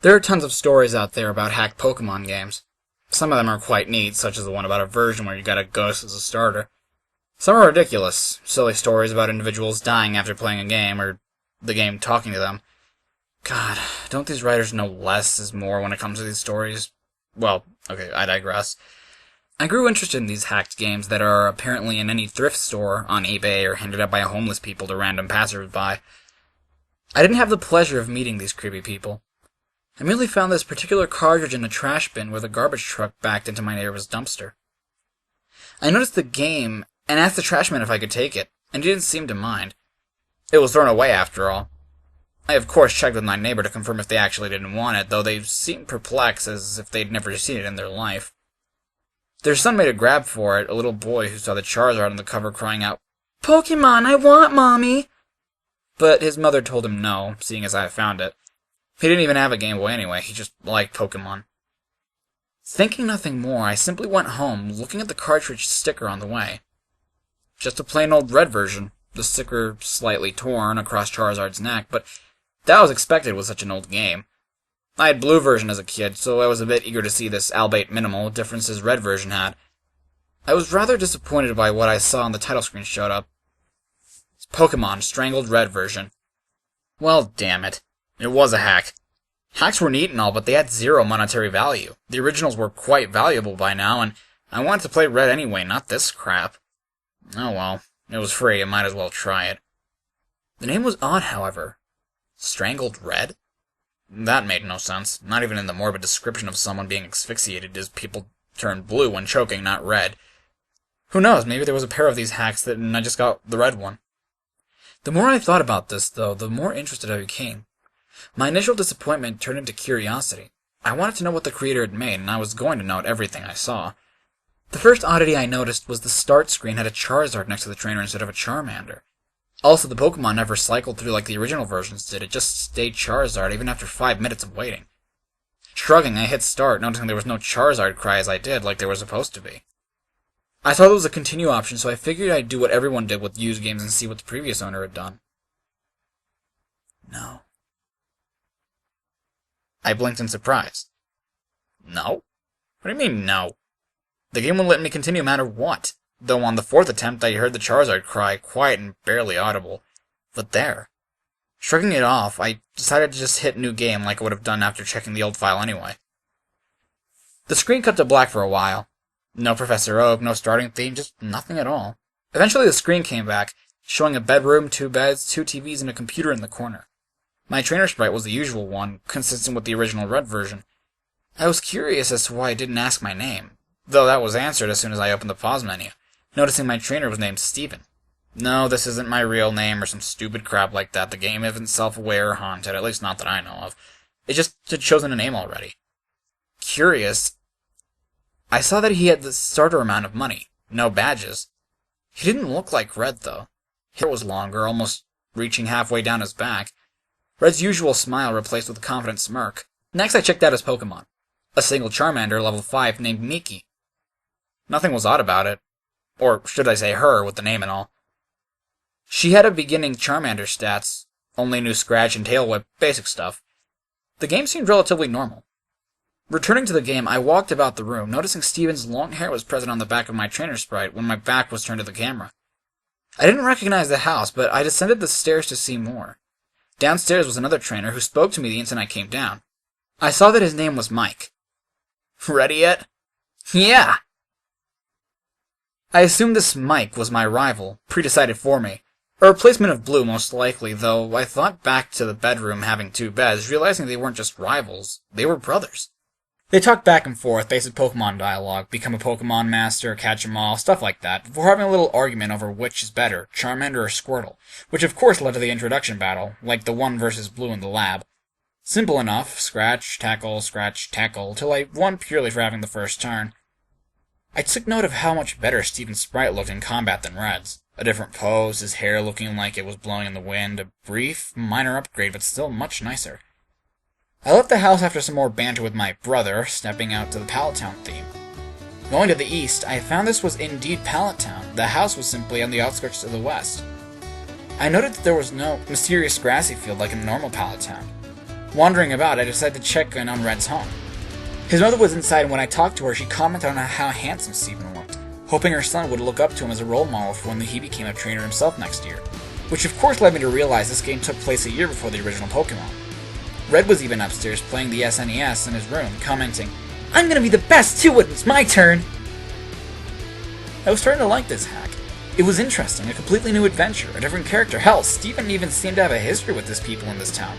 There are tons of stories out there about hacked Pokémon games. Some of them are quite neat, such as the one about a version where you got a ghost as a starter. Some are ridiculous, silly stories about individuals dying after playing a game, or the game talking to them. God, don't these writers know less is more when it comes to these stories? Well, okay, I digress. I grew interested in these hacked games that are apparently in any thrift store, on eBay, or handed out by homeless people to random passersby. I didn't have the pleasure of meeting these creepy people. I merely found this particular cartridge in a trash bin where the garbage truck backed into my neighbor's dumpster. I noticed the game and asked the trash man if I could take it, and he didn't seem to mind. It was thrown away after all. I of course checked with my neighbor to confirm if they actually didn't want it, though they seemed perplexed as if they'd never seen it in their life. Their son made a grab for it, a little boy who saw the Charizard on the cover crying out, "Pokémon, I want Mommy!" But his mother told him no, seeing as I had found it. He didn't even have a Game Boy anyway, he just liked Pokémon. Thinking nothing more, I simply went home, looking at the cartridge sticker on the way. Just a plain old red version, the sticker slightly torn across Charizard's neck, but that was expected with such an old game. I had blue version as a kid, so I was a bit eager to see this albeit minimal differences red version had. I was rather disappointed by what I saw on the title screen showed up. It's Pokémon Strangled Red version. Well, damn it. It was a hack. Hacks were neat and all, but they had zero monetary value. The originals were quite valuable by now, and I wanted to play Red anyway, not this crap. Oh well, it was free, I might as well try it. The name was odd, however. Strangled Red? That made no sense. Not even in the morbid description of someone being asphyxiated as people turn blue when choking, not red. Who knows, maybe there was a pair of these hacks and I just got the red one. The more I thought about this, though, the more interested I became. My initial disappointment turned into curiosity. I wanted to know what the creator had made, and I was going to note everything I saw. The first oddity I noticed was the start screen had a Charizard next to the trainer instead of a Charmander. Also, the Pokemon never cycled through like the original versions did, it just stayed Charizard even after 5 minutes of waiting. Shrugging, I hit start, noticing there was no Charizard cry as I did, like there was supposed to be. I saw there was a continue option, so I figured I'd do what everyone did with used games and see what the previous owner had done. No. I blinked in surprise. No? What do you mean, no? The game wouldn't let me continue no matter what, though on the 4th attempt I heard the Charizard cry, quiet and barely audible. But there. Shrugging it off, I decided to just hit new game like I would have done after checking the old file anyway. The screen cut to black for a while. No Professor Oak, no starting theme, just nothing at all. Eventually the screen came back, showing a bedroom, 2 beds, 2 TVs, and a computer in the corner. My trainer sprite was the usual one, consistent with the original red version. I was curious as to why it didn't ask my name, though that was answered as soon as I opened the pause menu, noticing my trainer was named Steven. No, this isn't my real name or some stupid crap like that. The game isn't self-aware or haunted, at least not that I know of. It just had chosen a name already. Curious, I saw that he had the starter amount of money, no badges. He didn't look like Red, though. His hair was longer, almost reaching halfway down his back. Red's usual smile replaced with a confident smirk. Next I checked out his Pokemon. A single Charmander, level 5, named Miki. Nothing was odd about it. Or should I say her, with the name and all. She had a beginning Charmander stats, only knew Scratch and Tail Whip, basic stuff. The game seemed relatively normal. Returning to the game, I walked about the room, noticing Steven's long hair was present on the back of my trainer sprite when my back was turned to the camera. I didn't recognize the house, but I descended the stairs to see more. Downstairs was another trainer who spoke to me the instant I came down. I saw that his name was Mike. Ready yet? Yeah! I assumed this Mike was my rival, pre-decided for me. A replacement of Blue, most likely, though I thought back to the bedroom having 2 beds, realizing they weren't just rivals, they were brothers. They talked back and forth, basic Pokemon dialogue, become a Pokemon master, catch 'em all, stuff like that, before having a little argument over which is better, Charmander or Squirtle, which of course led to the introduction battle, like the 1 versus Blue in the lab. Simple enough, scratch, tackle, till I won purely for having the first turn. I took note of how much better Steven's sprite looked in combat than Red's. A different pose, his hair looking like it was blowing in the wind, a brief, minor upgrade, but still much nicer. I left the house after some more banter with my brother, stepping out to the Pallet Town theme. Going to the east, I found this was indeed Pallet Town. The house was simply on the outskirts of the west. I noted that there was no mysterious grassy field like in a normal Pallet Town. Wandering about, I decided to check in on Red's home. His mother was inside, and when I talked to her, she commented on how handsome Steven looked, hoping her son would look up to him as a role model for when he became a trainer himself next year, which of course led me to realize this game took place a year before the original Pokémon. Red was even upstairs playing the SNES in his room, commenting, "I'm gonna be the best too when it's my turn!" I was starting to like this hack. It was interesting, a completely new adventure, a different character. Hell, Steven even seemed to have a history with these people in this town.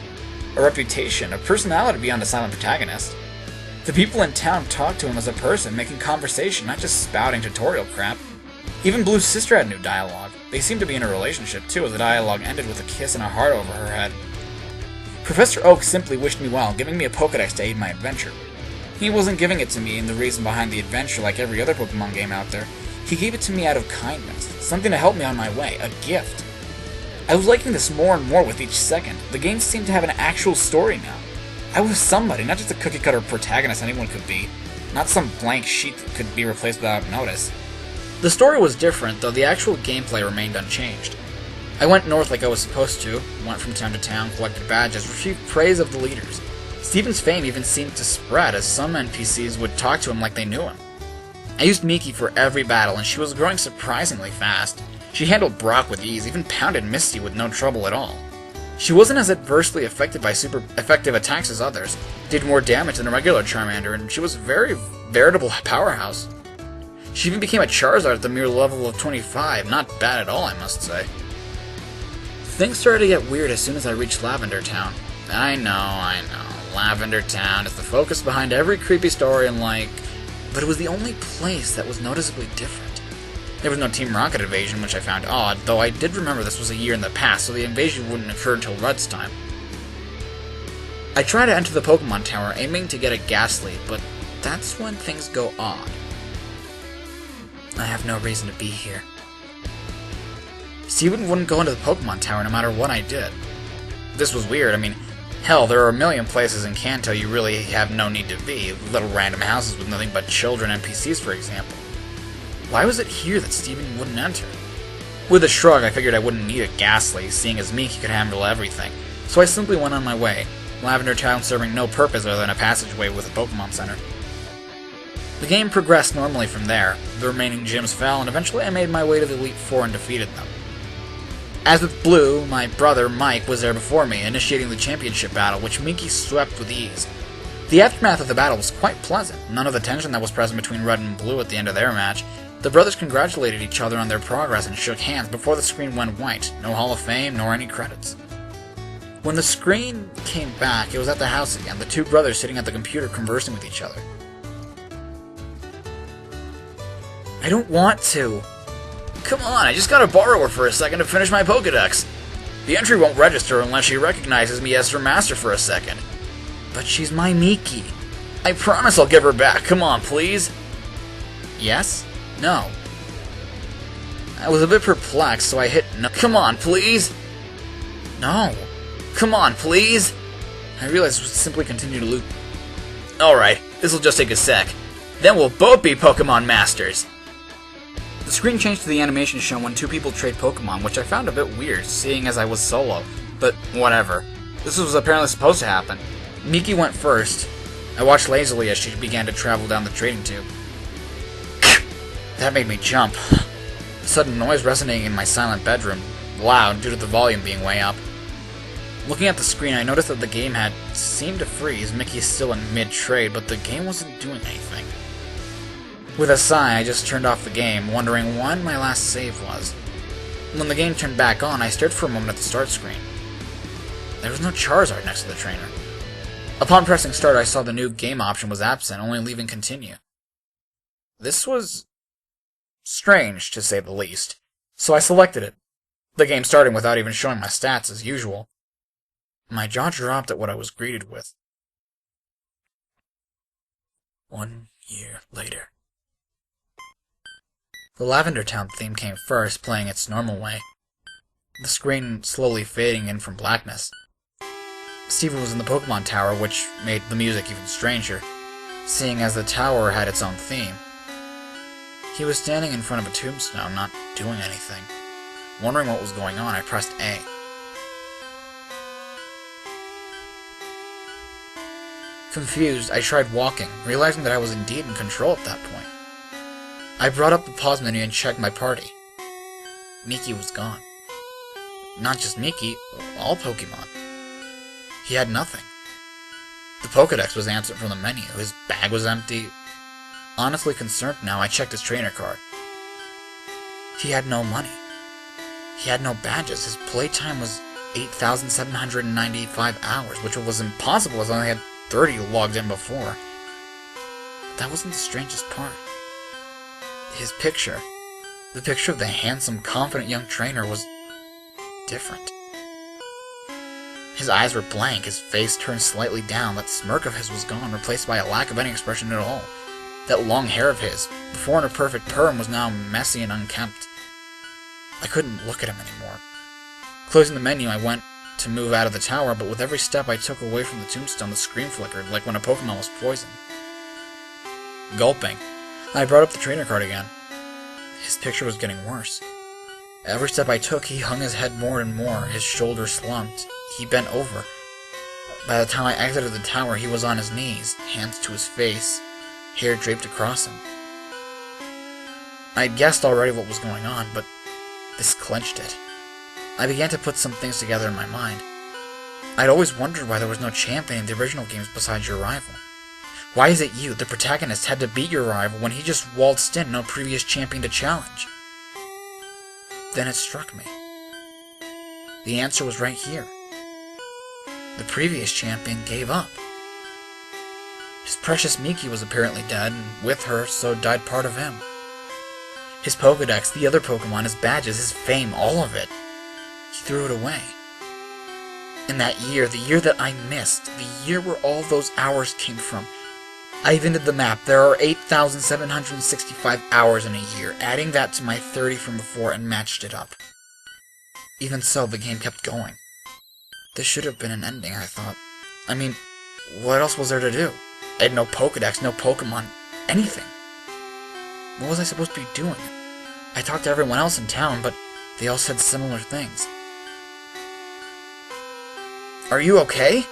A reputation, a personality beyond a silent protagonist. The people in town talked to him as a person, making conversation, not just spouting tutorial crap. Even Blue's sister had new dialogue. They seemed to be in a relationship too, as the dialogue ended with a kiss and a heart over her head. Professor Oak simply wished me well, giving me a Pokédex to aid my adventure. He wasn't giving it to me in the reason behind the adventure like every other Pokémon game out there. He gave it to me out of kindness, something to help me on my way, a gift. I was liking this more and more with each second. The game seemed to have an actual story now. I was somebody, not just a cookie-cutter protagonist anyone could be, not some blank sheet that could be replaced without notice. The story was different, though the actual gameplay remained unchanged. I went north like I was supposed to, went from town to town, collected badges, received praise of the leaders. Steven's fame even seemed to spread, as some NPCs would talk to him like they knew him. I used Miki for every battle, and she was growing surprisingly fast. She handled Brock with ease, even pounded Misty with no trouble at all. She wasn't as adversely affected by super effective attacks as others, did more damage than a regular Charmander, and she was a very veritable powerhouse. She even became a Charizard at the mere level of 25, not bad at all, I must say. Things started to get weird as soon as I reached Lavender Town. I know, Lavender Town is the focus behind every creepy story and but it was the only place that was noticeably different. There was no Team Rocket invasion, which I found odd, though I did remember this was a year in the past, so the invasion wouldn't occur until Red's time. I tried to enter the Pokemon Tower, aiming to get a Ghastly, but that's when things go odd. I have no reason to be here. Steven wouldn't go into the Pokemon Tower no matter what I did. This was weird. I mean, hell, there are a million places in Kanto you really have no need to be, little random houses with nothing but children NPCs, for example. Why was it here that Steven wouldn't enter? With a shrug, I figured I wouldn't need a Ghastly, seeing as Miki could handle everything, so I simply went on my way, Lavender Town serving no purpose other than a passageway with a Pokemon Center. The game progressed normally from there, the remaining gyms fell, and eventually I made my way to the Elite Four and defeated them. As with Blue, my brother Mike was there before me, initiating the championship battle, which Miki swept with ease. The aftermath of the battle was quite pleasant, none of the tension that was present between Red and Blue at the end of their match. The brothers congratulated each other on their progress and shook hands before the screen went white, no Hall of Fame nor any credits. When the screen came back, it was at the house again, the two brothers sitting at the computer conversing with each other. I don't want to. Come on, I just gotta borrow her for a second to finish my Pokédex. The entry won't register unless she recognizes me as her master for a second. But she's my Miki. I promise I'll give her back. Come on, please. Yes? No. I was a bit perplexed, so I hit no. Come on, please. No. Come on, please. I realized it would simply continue to loop. Alright, this'll just take a sec. Then we'll both be Pokemon Masters. The screen changed to the animation shown when two people trade Pokemon, which I found a bit weird, seeing as I was solo. But whatever. This was apparently supposed to happen. Miki went first. I watched lazily as she began to travel down the trading tube. That made me jump. A sudden noise resonating in my silent bedroom, loud due to the volume being way up. Looking at the screen, I noticed that the game had seemed to freeze. Mickey's still in mid-trade, but the game wasn't doing anything. With a sigh, I just turned off the game, wondering when my last save was. When the game turned back on, I stared for a moment at the start screen. There was no Charizard next to the trainer. Upon pressing start, I saw the new game option was absent, only leaving continue. This was strange, to say the least, so I selected it, the game starting without even showing my stats as usual. My jaw dropped at what I was greeted with. 1 year later. The Lavender Town theme came first, playing its normal way, the screen slowly fading in from blackness. Steven was in the Pokemon Tower, which made the music even stranger, seeing as the tower had its own theme. He was standing in front of a tombstone, not doing anything. Wondering what was going on, I pressed A. Confused, I tried walking, realizing that I was indeed in control at that point. I brought up the pause menu and checked my party. Miki was gone. Not just Miki, all Pokemon. He had nothing. The Pokédex was answered from the menu, his bag was empty. Honestly concerned now, I checked his trainer card. He had no money. He had no badges. His playtime was 8,795 hours, which was impossible as I only had 30 logged in before. But that wasn't the strangest part. His picture, the picture of the handsome, confident young trainer, was different. His eyes were blank, his face turned slightly down, that smirk of his was gone, replaced by a lack of any expression at all. That long hair of his, before in a perfect perm, was now messy and unkempt. I couldn't look at him anymore. Closing the menu, I went to move out of the tower, but with every step I took away from the tombstone, the screen flickered, like when a Pokemon was poisoned. Gulping, I brought up the trainer card again. His picture was getting worse. Every step I took, he hung his head more and more, his shoulders slumped. He bent over. By the time I exited the tower, he was on his knees, hands to his face, hair draped across him. I'd guessed already what was going on, but this clinched it. I began to put some things together in my mind. I'd always wondered why there was no champion in the original games besides your rival. Why is it you, the protagonist, had to beat your rival when he just waltzed in, no previous champion to challenge? Then it struck me. The answer was right here. The previous champion gave up. His precious Miki was apparently dead, and with her, so died part of him. His Pokédex, the other Pokemon, his badges, his fame, all of it. He threw it away. In that year, the year that I missed, the year where all those hours came from, I even did the map. There are 8,765 hours in a year, adding that to my 30 from before and matched it up. Even so, the game kept going. This should have been an ending, I thought. I mean, what else was there to do? I had no Pokédex, no Pokemon, anything. What was I supposed to be doing? I talked to everyone else in town, but they all said similar things. Are you okay?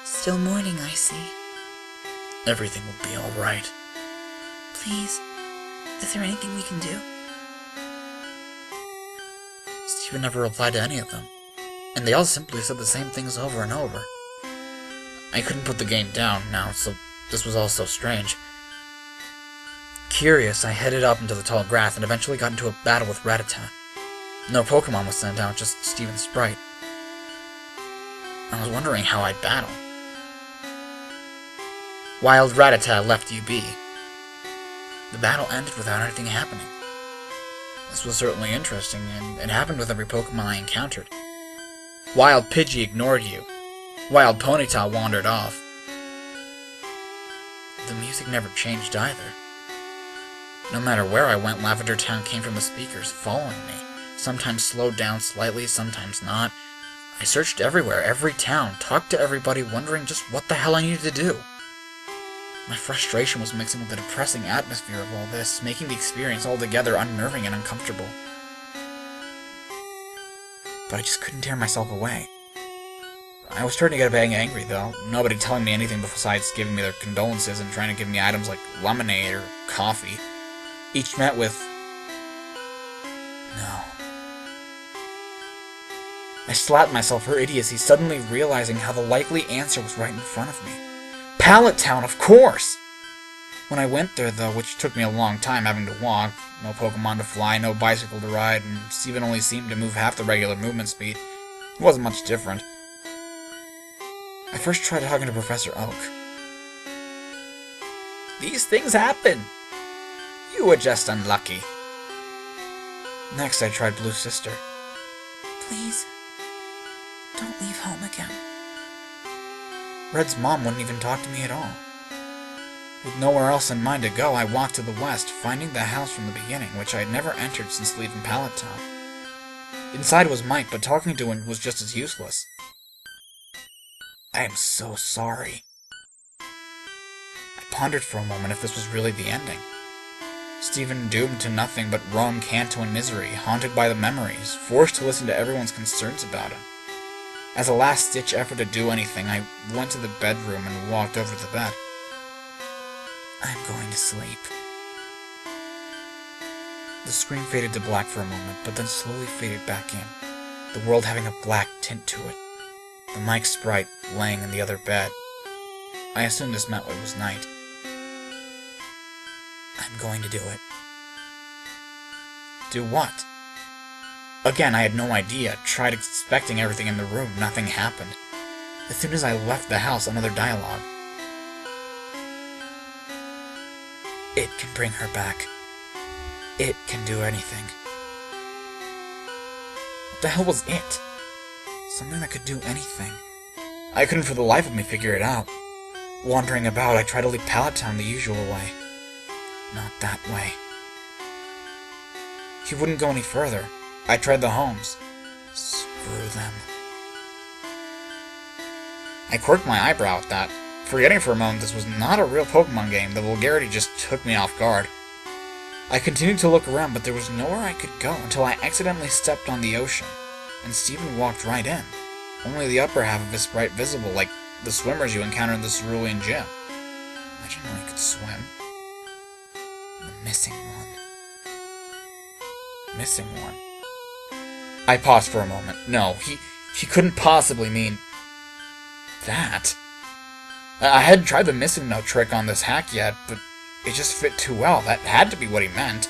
Still mourning, I see. Everything will be alright. Please, is there anything we can do? Steven never replied to any of them, and they all simply said the same things over and over. I couldn't put the game down now, so this was all so strange. Curious, I headed up into the tall grass and eventually got into a battle with Rattata. No Pokemon was sent out, just Steven's sprite. I was wondering how I'd battle. Wild Rattata left you be. The battle ended without anything happening. This was certainly interesting, and it happened with every Pokemon I encountered. Wild Pidgey ignored you. Wild Ponyta wandered off. The music never changed either. No matter where I went, Lavender Town came from the speakers, following me. Sometimes slowed down slightly, sometimes not. I searched everywhere, every town, talked to everybody, wondering just what the hell I needed to do. My frustration was mixing with the depressing atmosphere of all this, making the experience altogether unnerving and uncomfortable. But I just couldn't tear myself away. I was starting to get a bit angry, though. Nobody telling me anything besides giving me their condolences and trying to give me items like lemonade or coffee. Each met with... no. I slapped myself for idiocy, suddenly realizing how the likely answer was right in front of me. Pallet Town, of course! When I went there, though, which took me a long time having to walk, no Pokemon to fly, no bicycle to ride, and Steven only seemed to move half the regular movement speed, it wasn't much different. I first tried talking to Professor Oak. These things happen! You were just unlucky. Next, I tried Blue Sister. Please, don't leave home again. Red's mom wouldn't even talk to me at all. With nowhere else in mind to go, I walked to the west, finding the house from the beginning, which I had never entered since leaving Pallet Town. Inside was Mike, but talking to him was just as useless. I am so sorry. I pondered for a moment if this was really the ending. Steven doomed to nothing but Rome, Kanto, and misery, haunted by the memories, forced to listen to everyone's concerns about him. As a last-ditch effort to do anything, I went to the bedroom and walked over to the bed. I'm going to sleep. The screen faded to black for a moment, but then slowly faded back in, the world having a black tint to it. The Mike sprite laying in the other bed. I assumed this meant it was night. I'm going to do it. Do what? Again, I had no idea. Tried expecting everything in the room. Nothing happened. As soon as I left the house, another dialogue. It can bring her back. It can do anything. What the hell was it? Something that could do anything. I couldn't for the life of me figure it out. Wandering about, I tried to leave Pallet Town the usual way. Not that way. He wouldn't go any further. I tried the homes. Screw them. I quirked my eyebrow at that, forgetting for a moment this was not a real Pokemon game. The vulgarity just took me off guard. I continued to look around, but there was nowhere I could go until I accidentally stepped on the ocean, and Steven walked right in, only the upper half of his sprite visible, like the swimmers you encounter in the Cerulean Gym. I didn't know he could swim. The missing one. Missing one. I paused for a moment. No, he couldn't possibly mean that. I hadn't tried the missing note trick on this hack yet, but it just fit too well. That had to be what he meant.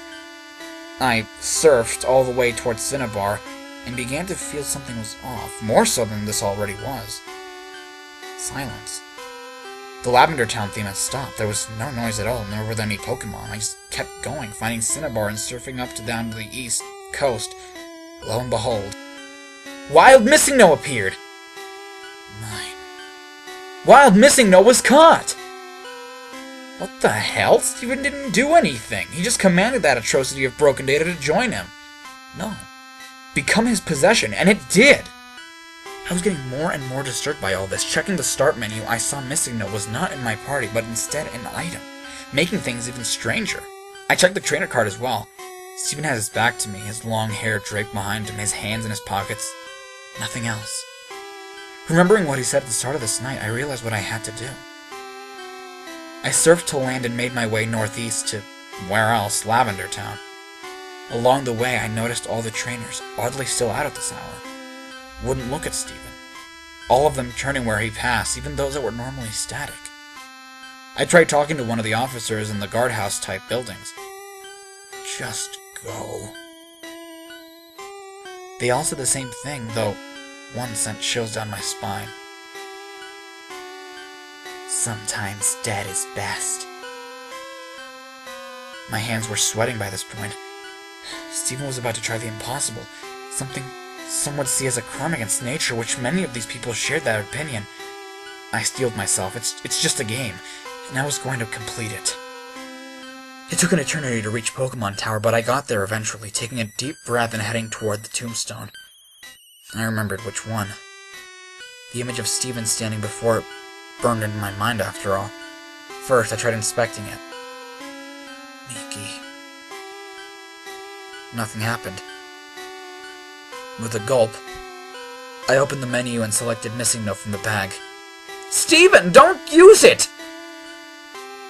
I surfed all the way towards Cinnabar and began to feel something was off, more so than this already was. Silence. The Lavender Town theme had stopped. There was no noise at all, nor were there any Pokemon. I just kept going, finding Cinnabar and surfing up to down to the east coast. Lo and behold, Wild Missing No appeared! Mine. Wild Missing No was caught! What the hell? Steven didn't do anything. He just commanded that atrocity of broken data to join him. No. Become his possession, and it did! I was getting more and more disturbed by all this. Checking the start menu, I saw Missing No was not in my party, but instead an item, making things even stranger. I checked the trainer card as well. Steven had his back to me, his long hair draped behind him, his hands in his pockets. Nothing else. Remembering what he said at the start of this night, I realized what I had to do. I surfed to land and made my way northeast to, where else, Lavender Town. Along the way, I noticed all the trainers, oddly still out at this hour. Wouldn't look at Steven. All of them turning where he passed, even those that were normally static. I tried talking to one of the officers in the guardhouse-type buildings. Just go. They all said the same thing, though one sent chills down my spine. Sometimes dead is best. My hands were sweating by this point. Steven was about to try the impossible, something some would see as a crime against nature, which many of these people shared that opinion. I steeled myself. It's just a game, and I was going to complete it. It took an eternity to reach Pokemon Tower, but I got there eventually, taking a deep breath and heading toward the tombstone. I remembered which one. The image of Steven standing before it burned into my mind after all. First, I tried inspecting it. Miki. Nothing happened. With a gulp, I opened the menu and selected Missing No from the bag. Steven, don't use it!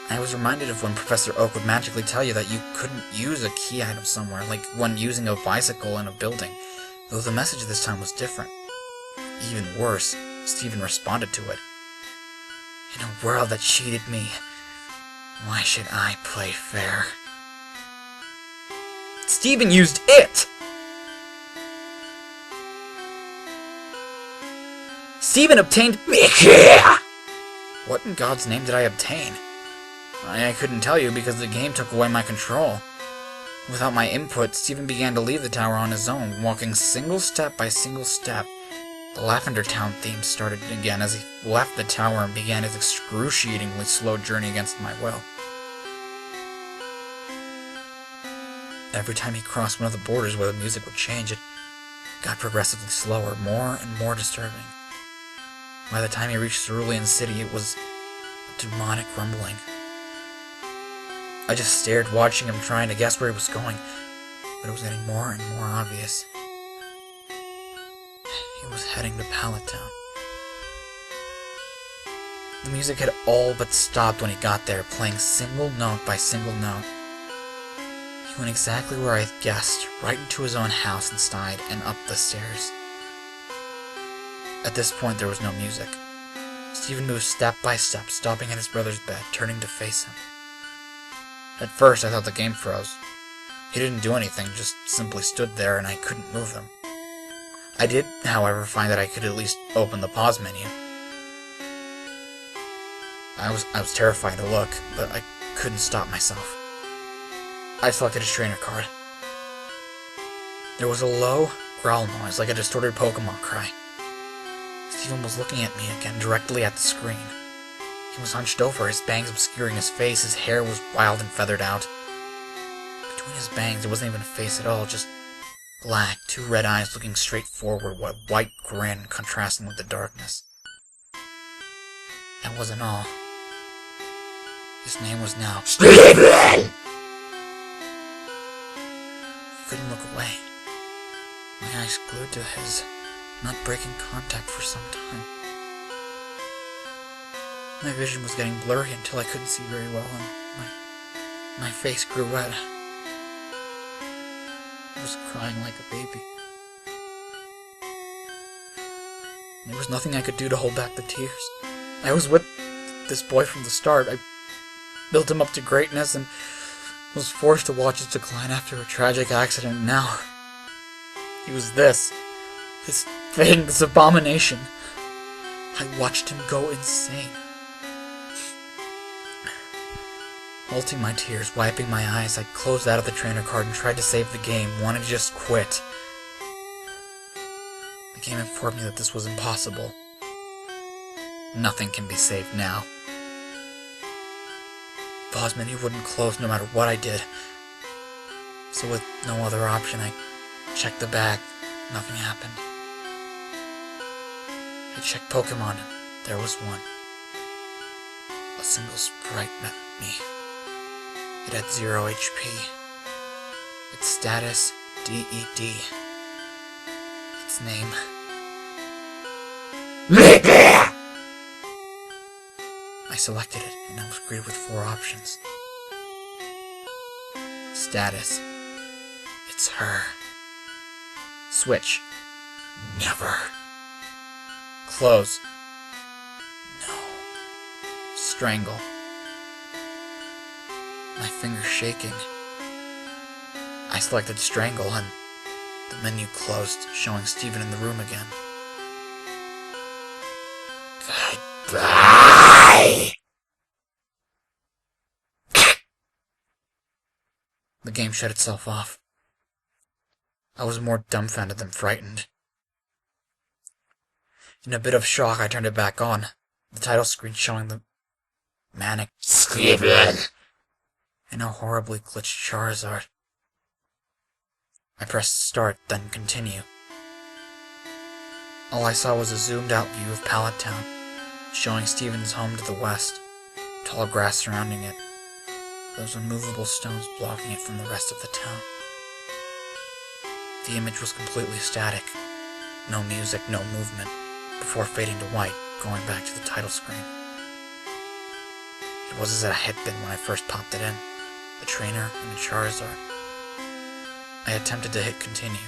I was reminded of when Professor Oak would magically tell you that you couldn't use a key item somewhere, like when using a bicycle in a building, though the message this time was different. Even worse, Steven responded to it. In a world that cheated me, why should I play fair? Steven used it! Steven obtained Mickey! What in God's name did I obtain? I couldn't tell you because the game took away my control. Without my input, Steven began to leave the tower on his own, walking single step by single step. The Lavender Town theme started again as he left the tower and began his excruciatingly slow journey against my will. Every time he crossed one of the borders where the music would change, it got progressively slower, more and more disturbing. By the time he reached Cerulean City, it was a demonic rumbling. I just stared, watching him, trying to guess where he was going, but it was getting more and more obvious. He was heading to Pallet Town. The music had all but stopped when he got there, playing single note by single note. He went exactly where I had guessed, right into his own house inside and up the stairs. At this point, there was no music. Steven moved step by step, stopping at his brother's bed, turning to face him. At first, I thought the game froze. He didn't do anything, just simply stood there and I couldn't move him. I did, however, find that I could at least open the pause menu. I was terrified to look, but I couldn't stop myself. I selected his trainer card. There was a low growl noise, like a distorted Pokémon cry. Steven was looking at me again, directly at the screen. He was hunched over, his bangs obscuring his face, his hair was wild and feathered out. Between his bangs, there wasn't even a face at all, just black, two red eyes looking straight forward, with a white grin contrasting with the darkness. That wasn't all. His name was now Strangled! He couldn't look away. My eyes glued to his, not breaking contact for some time. My vision was getting blurry until I couldn't see very well, and my face grew red. I was crying like a baby. There was nothing I could do to hold back the tears. I was with this boy from the start. I built him up to greatness and was forced to watch his decline after a tragic accident, and now he was this thing, this abomination. I watched him go insane. Halting my tears, wiping my eyes, I closed out of the trainer card and tried to save the game, wanted to just quit. The game informed me that this was impossible. Nothing can be saved now. The pause menu wouldn't close no matter what I did. So with no other option, I checked the bag. Nothing happened. I checked Pokemon, and there was one. A single sprite met me. It had 0 HP. Its status, DED. Its name... I selected it, and I was greeted with 4 options. Status. It's her. Switch. Never. Close. No. Strangle. My fingers shaking. I selected Strangle, and the menu closed, showing Steven in the room again. Goodbye! The game shut itself off. I was more dumbfounded than frightened. In a bit of shock, I turned it back on, the title screen showing the manic Steven and a horribly glitched Charizard. I pressed start, then continue. All I saw was a zoomed-out view of Pallet Town, showing Steven's home to the west, tall grass surrounding it, those unmovable stones blocking it from the rest of the town. The image was completely static, no music, no movement, before fading to white, going back to the title screen. It was as it had been when I first popped it in, the trainer and the Charizard. I attempted to hit continue,